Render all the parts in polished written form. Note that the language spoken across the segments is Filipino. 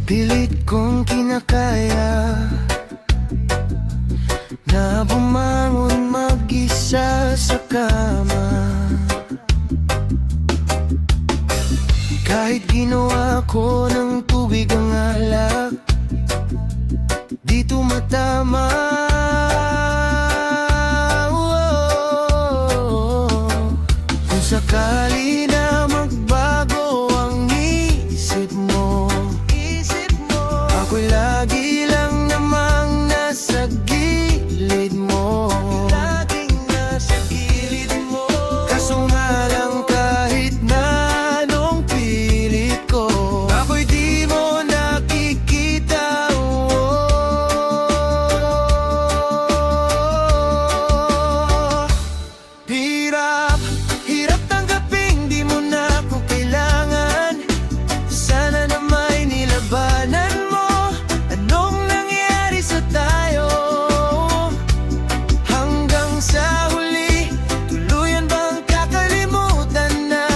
Pilit kong kinakaya na bumangon mag-isa sa kama. Kahit ginawa ko ng tubig ang alak, di tumatama. Kung sakali na magbago ang isip mo, ako'y lagi lang namang nasa gilid mo. Kaso nga lang kahit na anong pilit ko, ako'y di mo nakikita. Hirap tanggaping di mo na ako kailangan. Sana na may nilabanan mo. Anong nangyari sa tayo? Hanggang sa huli, tuluyan bang kakalimutan na?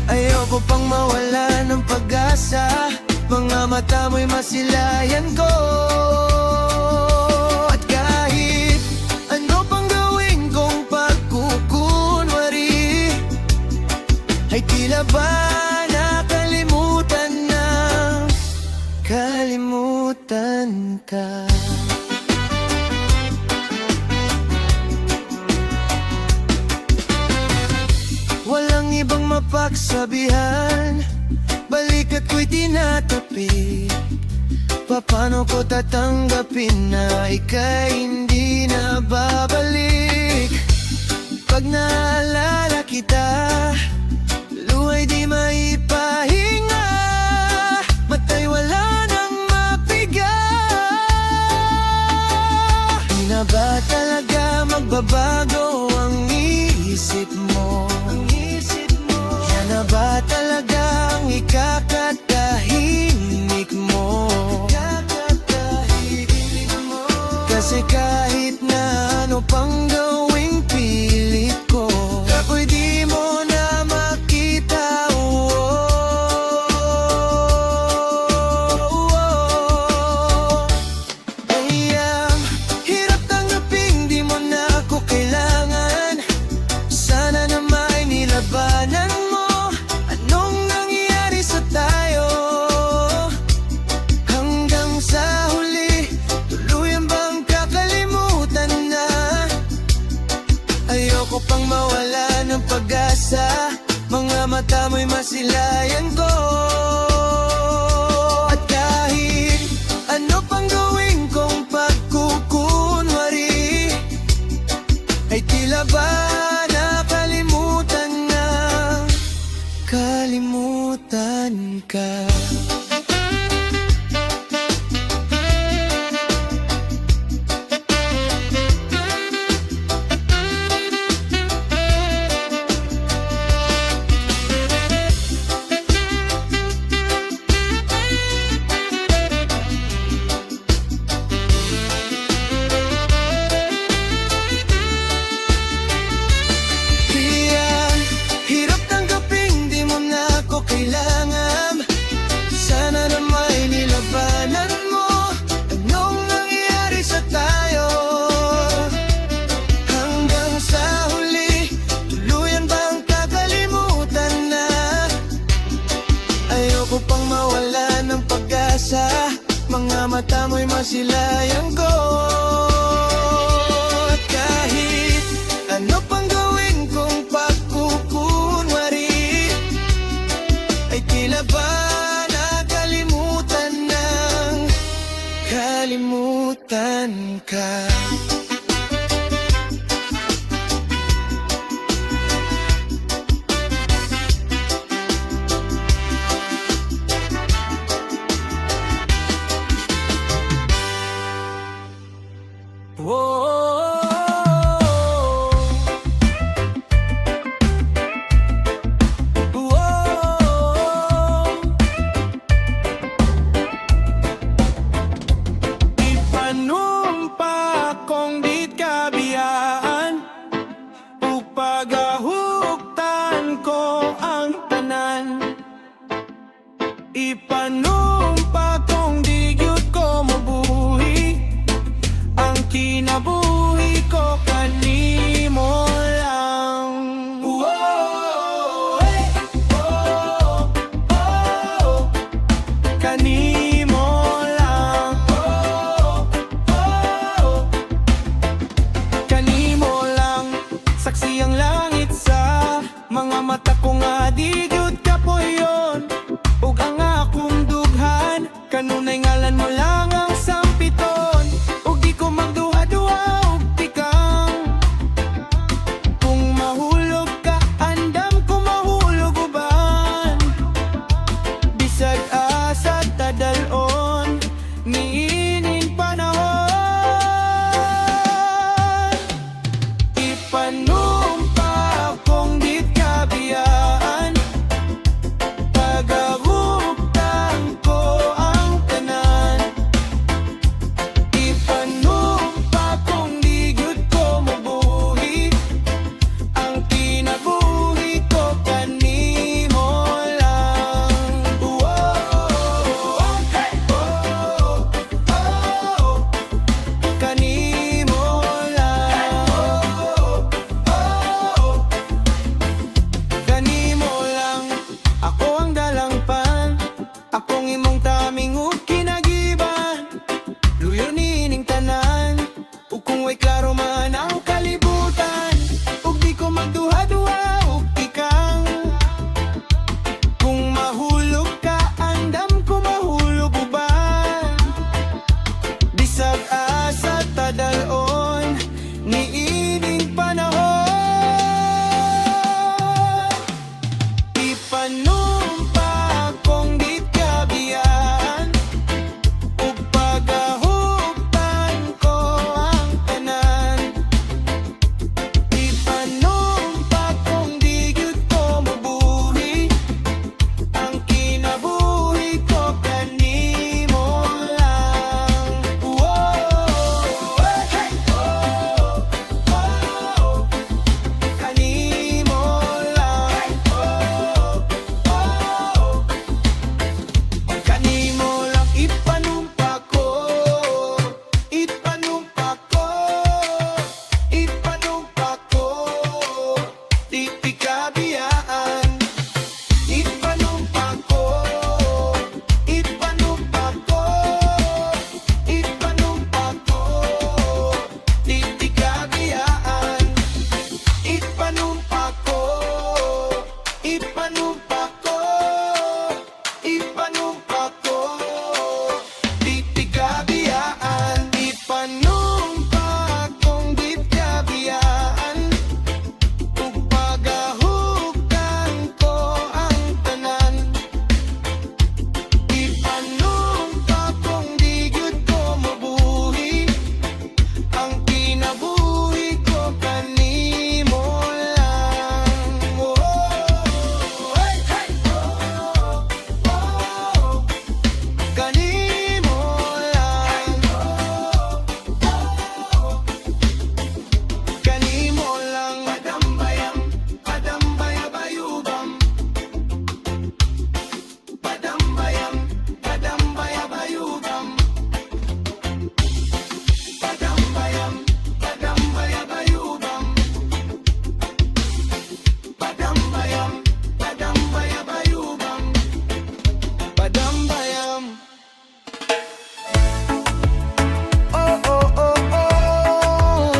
Ayoko pang mawala ng pag-asa. Mga mata mo'y masilayan ko. At kahit ano pang gawin kong pagkukunwari, ay tila ba nakalimutan na, kalimutan ka. Walang ibang mapagsabihan, balikat ko'y tinatapi. Paano ko tatanggapin na ika'y hindi na babalik? Pag naalala kita, luha'y di maipahinga, mata'y wala nang mapiga. Di na ba talaga magbabago ang isip mo? Yan na ba talagang ikakatahimik mo? Kasi kahit na ano pang gawing pilit ko, ako'y di mo na makita. Hirap tanggaping di mo na ako kailangan. Sana na may nilabanan mo. Anong nangyari sa tayo? Hanggang sa huli, tuluyan bang kakalimutan na? Ayoko pang mawala ng pag-asa. Mga mata mo'y masilayan ko. At kahit ano pang gawin kong pagkukunwari, ay tila ba nakalimutan na, kalimutan ka. Hirap tanggaping di mo na ako kailangan. Sana na may nilabanan mo. Anong nangyari sa tayo? Hanggang sa huli, tuluyan bang kakalimutan na? Ayoko pang mawala ng pag-asa. Mga mata mo'y masilayan ko. At kahit ano pang gawin kong pagkukunwari, ay tila ba nakalimutan ng, kalimutan ka. Ipanumpa kung di gyud ko mabuhi, ang kinabuhi ko kanimo lang. Whoa, hey, oh, oh, kanimo lang. Oh, oh, kanimo lang. Saksi ang langit sa mga mata ko nga di gyud kapoyon. Ug ang akong dughan kanunay ngalan mo lang ang sampiton. Ug di ko magduha-duha og tikang, kung mahulog ka andam ko mahulog uban. Bisag asa tadalon niining panahon. Ipanumpa kung di kabiyaan, pagahuptan ko ang tanan. Ipanumpa kung di gyud ko mabuhi, ang kinabuhi ko kanimo lang. Whoa, okay. Oh, oh, kanimo lang. Oh, kanimo lang. Ako ang dalangpan, akong imong taming ug kinagiban. Luyo nining tanan, ug kung way klaro man ang kalibutan. Ug di ko magduha-duha og ikang, kung mahulog ka andam ko mahulog uban. Bisag asa tadalon niining panahon. Ipanumpa kung di kabiyaan, ug pagahuptan ko ang tanan. Ipanumpa kung di gyud ko mabuhi, ang kinabuhi ko kanimo lang. Whoa, hey, oh, oh, kanimo lang. Oh, oh, kanimo lang. Ipanumpa ko, ipanumpa ko, ipanumpa ko, di kabiyaan. Ipanumpa ko, ipanumpa ko, ipanumpa ko, di kabiyaan. Ipanumpa ko, ipanumpa ko, ipanumpa ko, di kabiyaan. Ipanumpa kung di kabiyaan, ug pagahuptan ko ang tanan. Ipanumpa kung di gyud ko mabuhi, ang kinabuhi ko kanimo lang. Oh, hey, hey, oh, oh, kanimo lang. Oh, kanimo lang. Padambayang, padambayabayubam. Padambayang, padambayabayubam. Padambayang, padambayabayubam. Padambayang, padambayabayubam. Padambayang. Oh, oh, oh, oh.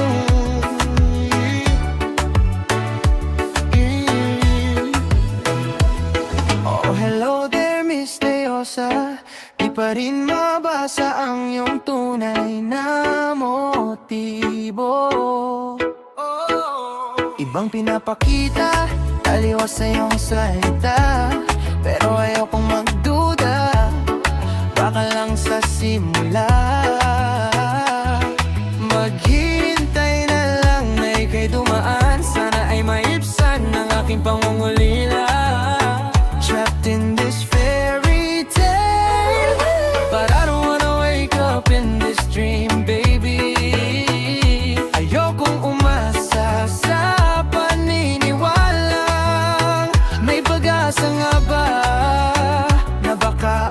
Oh, hello there, Miss Teosa. Di pa rin mabasa ang iyong tunay na motibo. Ibang pinapakita, taliwas sa iyong salita, pero ayokong magduda, baka lang sa simula. Maghintay na lang na ika'y dumaan, sana ay maibsan ng aking pangungulila. Trapped in this fairy tale, but I don't wanna wake up in this dream, baby. Ayokong umasa sa paniniwalang may pag-asa nga ba na baka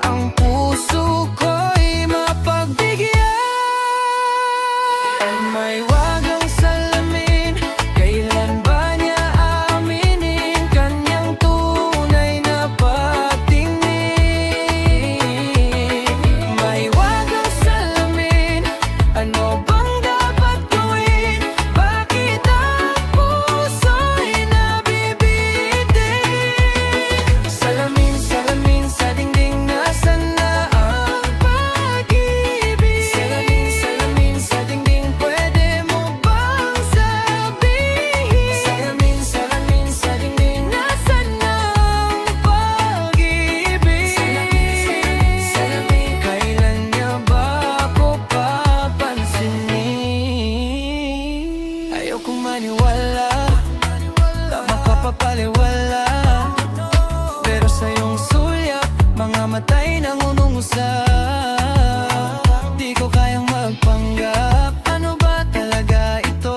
ay nangunong usap. Di ko kayang magpanggap, ano ba talaga ito?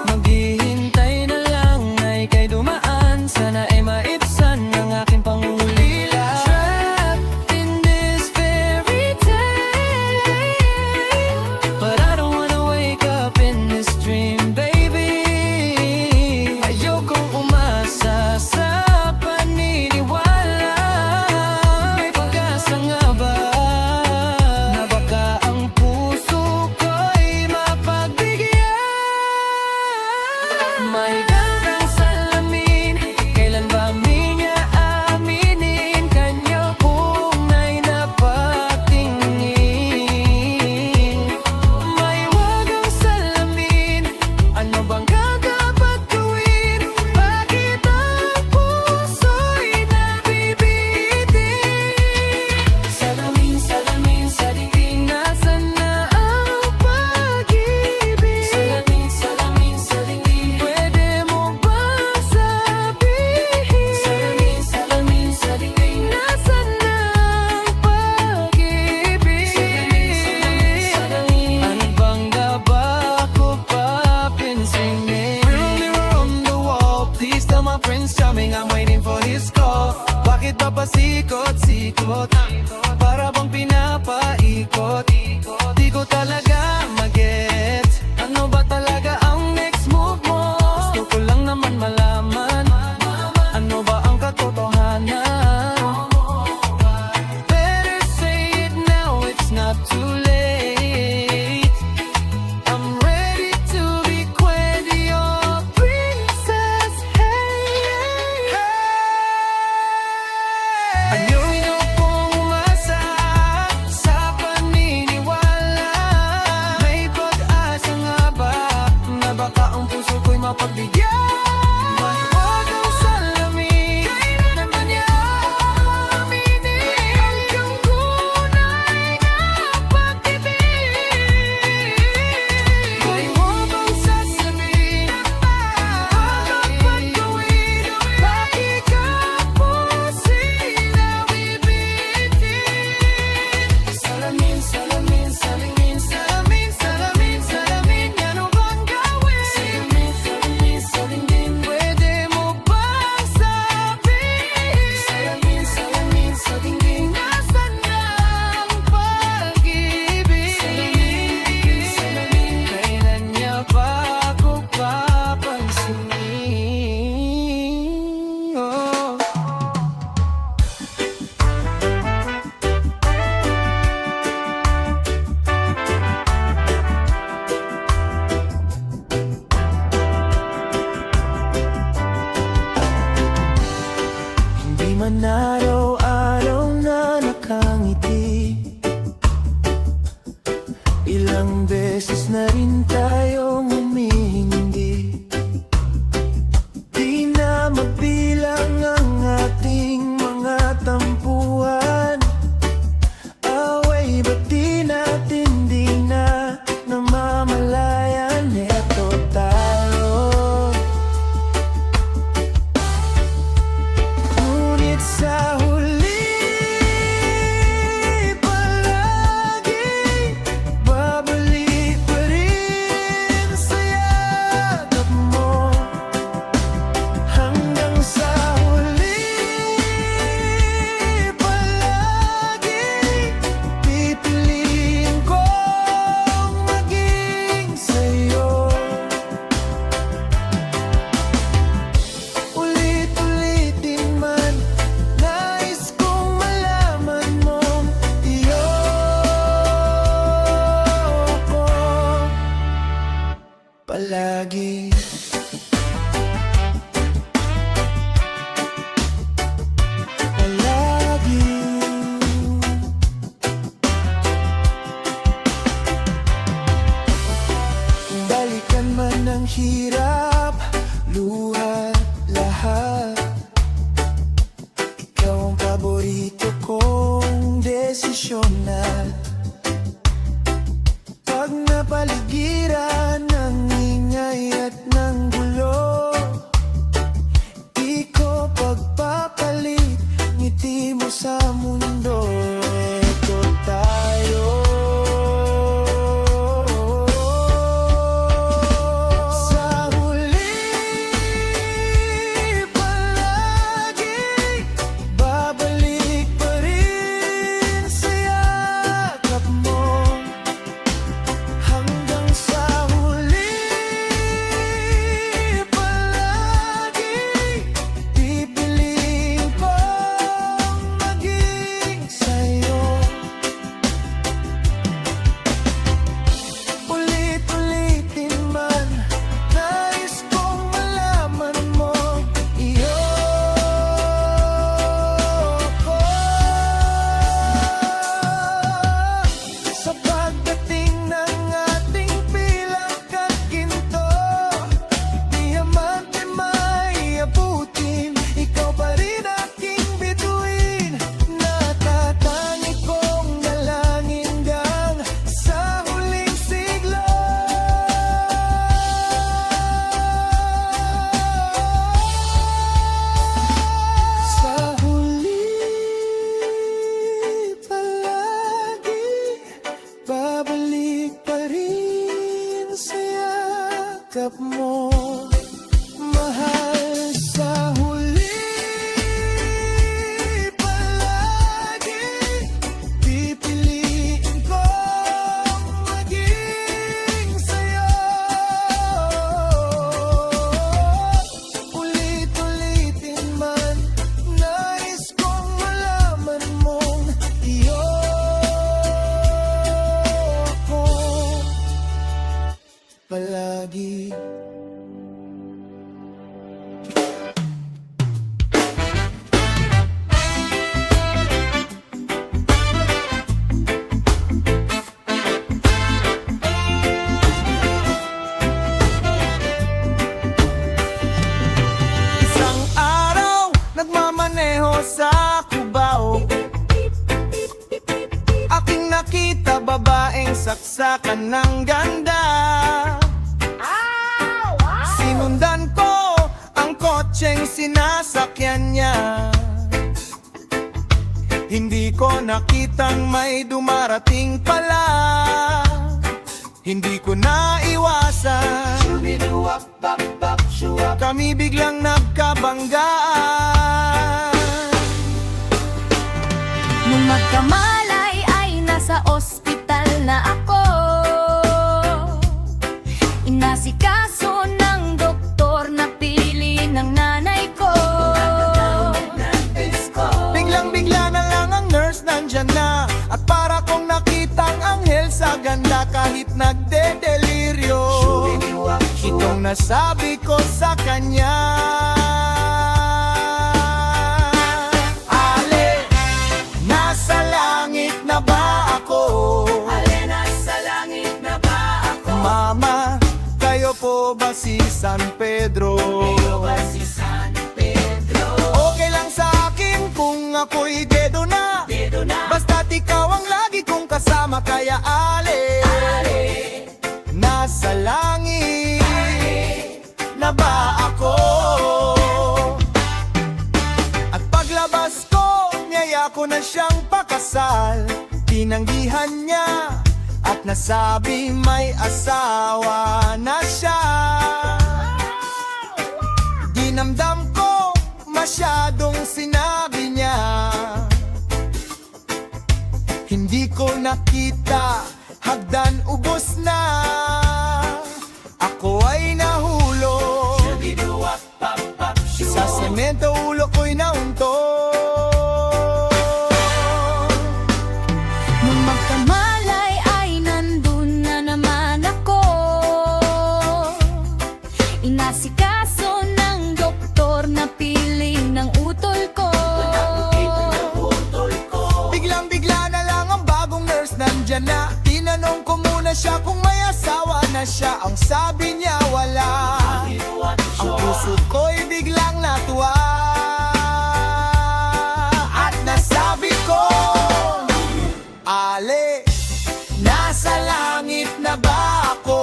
Maghihintay na lang ay kay dumaan, sana ay maibsan ng aking pangungulila. Trapped in this fairy tale, but I don't wanna wake up in this dream, baby. Ayokong umasa sa paniniwala. May pag-asa nga ba na baka ang puso ko'y mapagbigyan? May gandang salamin, kailan ba niya aminin? Kanya punay na patingin. May wagang salamin, ano bang dapat gawin? Bakit ang puso'y nabibitin? Salamin, salamin sa dingding, nasan na ang pag-ibig? Salamin, salamin sa dingding, pwede mo bang sabihin? Salamin, salamin sa dingding, nasan na ang pag-ibig? Salamin, salamin, ano bang dapat ko papinsinin? Mirror on the wall, please tell my prince charming I'm waiting for his call. Bakit ba pasikot-sikot? Para bang pinapaikot? Di ko talaga mag-get, ano ba talaga ang next move mo? Gusto ko lang naman malaman, ano ba ang katotohanan? Better say it now, it's not too late. I'm ready to be queen, your princess. Hey, ayokong umasa sa paniniwala. May pag-asa nga ba na baka ang puso ko'y mapagbigyan? May wagang salamin, kailan ba niya aminin? Hanggang tunay na pag-ibig. May wagang sasabihin, dapat gawin? Bakit ka po sila bibitin? Salamin, salamin, salamin, salamin, salamin, salamin, ano bang gawin? Salamin, salamin, salamin, pwede mo bang sabihin? Salamin, salamin, salamin, nasan na ang pag-ibig? Salamin, salamin, kailan niya ba ako papansinin? Oh. Hindi man araw-araw na nakangiti, ilang beses na rin tayong humihindi. Di na mabilang ang ating mga tampuhan. Away ba't di natin di na namamalayan? Eto tayo, ngunit sa huli palagi babalik pa rin sa yakap mo. Hanggang sa huli palagi pipiliin kong maging sa'yo. Ulit-ulitin man, nais kong malaman mong iyoko palagi. Palagi. Balikan man ang hirap, luha, lahat. Ikaw ang paborito kong desisyon na pag napaligiran ng ingay at ng gulo, di ko pagpapalit ngiti mo sa bagsakan ng ganda. Sinundan ko ang kotseng sinasakyan niya. Hindi ko nakitang may dumarating pala. Hindi ko naiwasan, kami biglang nagkabanggaan. Nung magkamalay ay nasa ospital na ako. Inasikaso ng doktor na pili ng nanay ko. Biglang-bigla na lang ang nurse nandyan na. At para kong nakitang anghel sa ganda. Kahit nagde-deliryo, itong nasabi ko sa kanya. Ale, nasa langit na ba ako? Ale, nasa langit na ba ako? Mama, kayo po ba si San Pedro? Si San Pedro. Okay lang sa akin kung ako'y dedo na. Basta't ikaw ang lagi kong kasama. Kaya ale, nasa langit na ba ako? At paglabas ko, niyaya ko na siyang pakasal. Tinanggihan niya at nasabi may asawa na siya. Dinamdam ko masyadong sinabi niya. Hindi ko nakita, hagdan ubos na. Ako ay nahulog sa semento, ulo ko'y naunto. Nung magkamalay ay nandun na naman ako. Inasikaso ng doktor na piling ng utol ko. Biglang-bigla na lang ang bagong nurse nandyan na. Tinanong ko muna siya kung may asawa na siya. Ang sabi niya wala. Ang puso ko'y biglang natuwa. At nasabi ko, Ale, nasa langit na ba ako?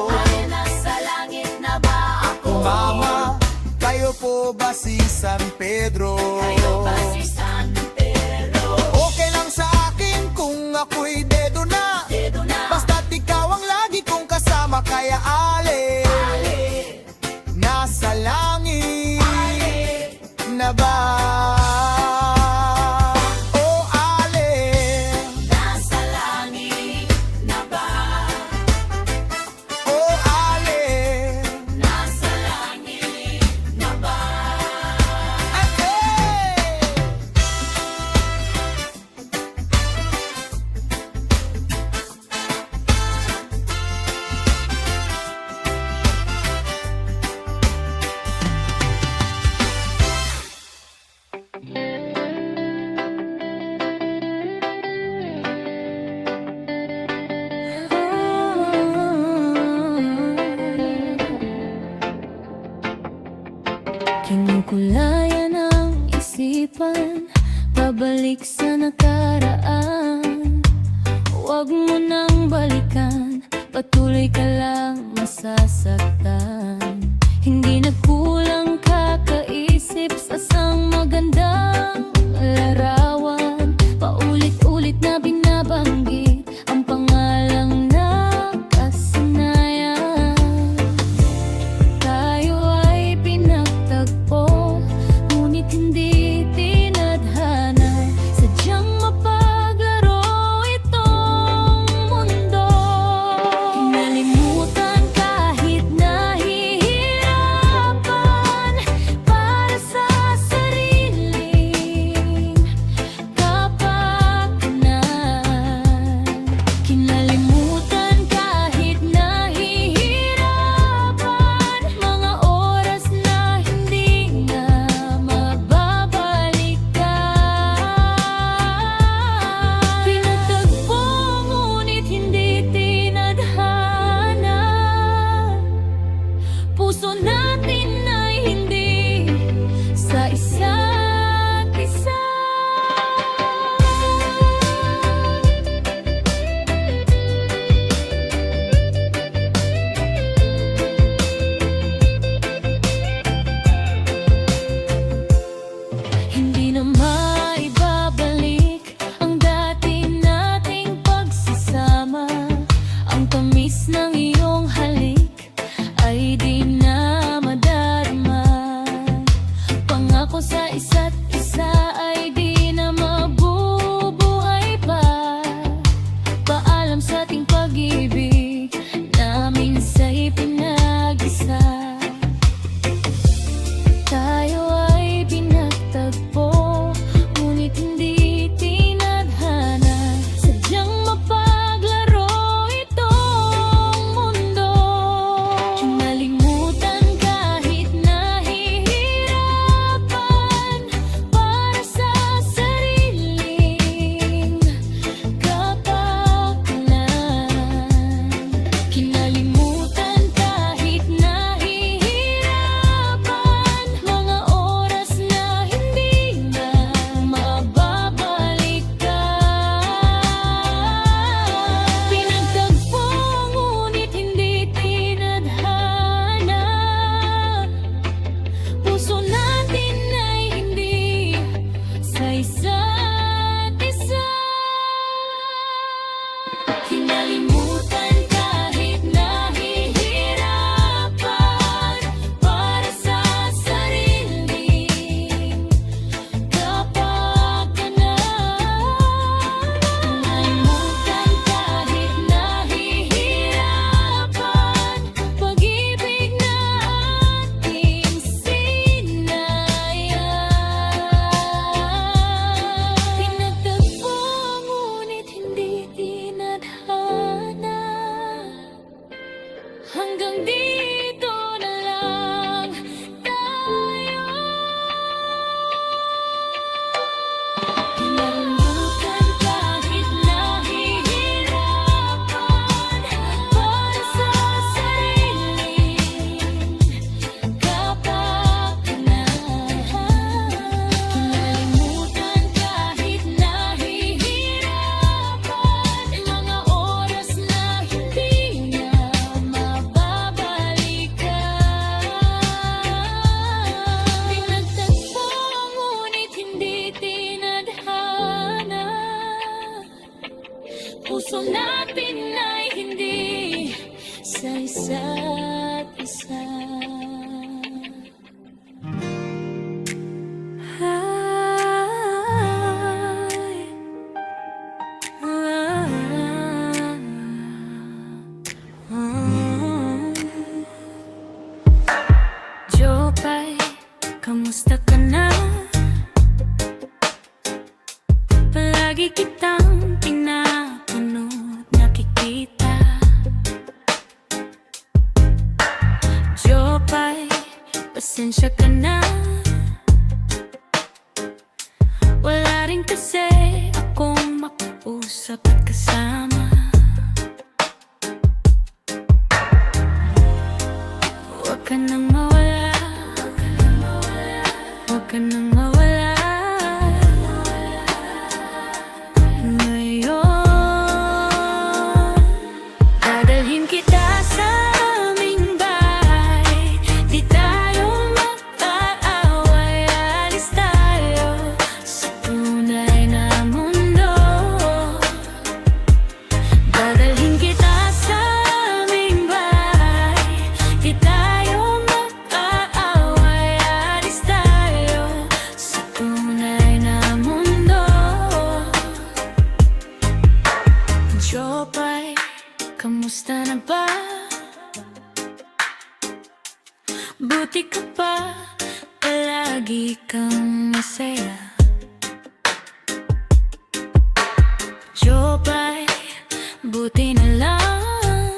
Ale, nasa langit na ba ako? Mama, kayo po ba si San Pedro? Si San Pedro. Okay lang sa akin kung ako'y dedo na. Basta't ikaw ang lagi kong kasama. Kaya ale, nasa langit na ba? Oh ale, Nasa langit na ba? oh ale, Nasa langit na ba? ate. Kinukulayan ang isipan, pabalik sa nakaraan. Huwag mo nang balikan, patuloy ka lang masasaktan. Hindi nagkulang kakaisip sa sang magandang larawan. Paulit-ulit na binabanggit ang pangalang nakasanayan. Tayo ay pinagtagpo, ngunit hindi tinadhana. Sadyang mapaglaro itong mundo. Kinalimutan kahit nahihiya. puso natin ay hindi sa isa't isa. Jopay, kamusta ka na? Palagi kitang pinapanood, nakikita. Jopay, pasensya ka na. Wala rin kasi akong makausap at kasama. Huwag ka nang mawala, huwag ka nang mawala. Ngayon, dadalhin kita sa aming bahay. Di tayo mag-aaway, alis tayo sa tunay na mundo. Dadalhin kita sa aming bahay. Di tayo mag-aaway, alis tayo sa tunay na mundo. Jopay, kamusta na ba? Buti ka pa, palagi kang masaya. Jopay, buti na lang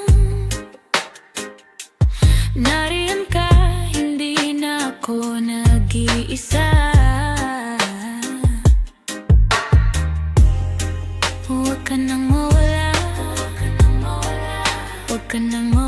nariyan ka, hindi na ako nag-iisa. Huwag ka nang mawala, huwag ka nang mawala.